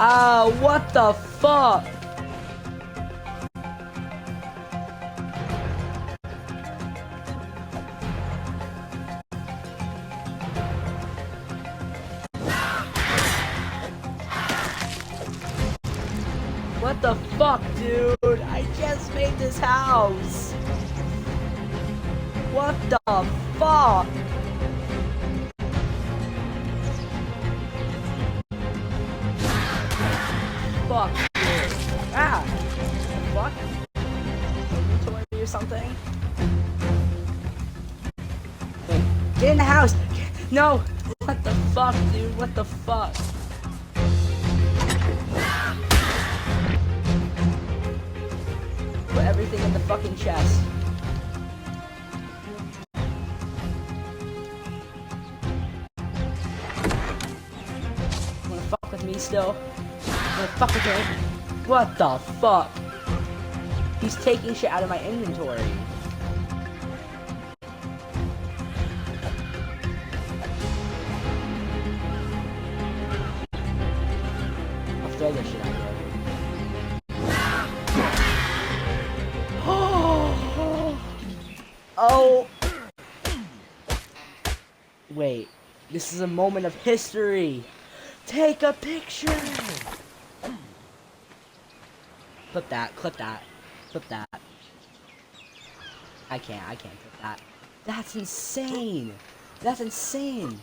Ah, what the fuck? What the fuck, dude? I just made this house. What the fuck? Fuck you. Ah! What the fuck? Inventory or something? Wait, get in the house! No! What the fuck, dude? What the fuck? Put everything in the fucking chest. Wanna fuck with me still? Wanna fuck with me? What the fuck? He's taking shit out of my inventory. I'll throw this shit out there. Oh! Wait, this is a moment of history! Take a picture! Clip that, clip that, clip that. I can't clip that. That's insane! That's insane!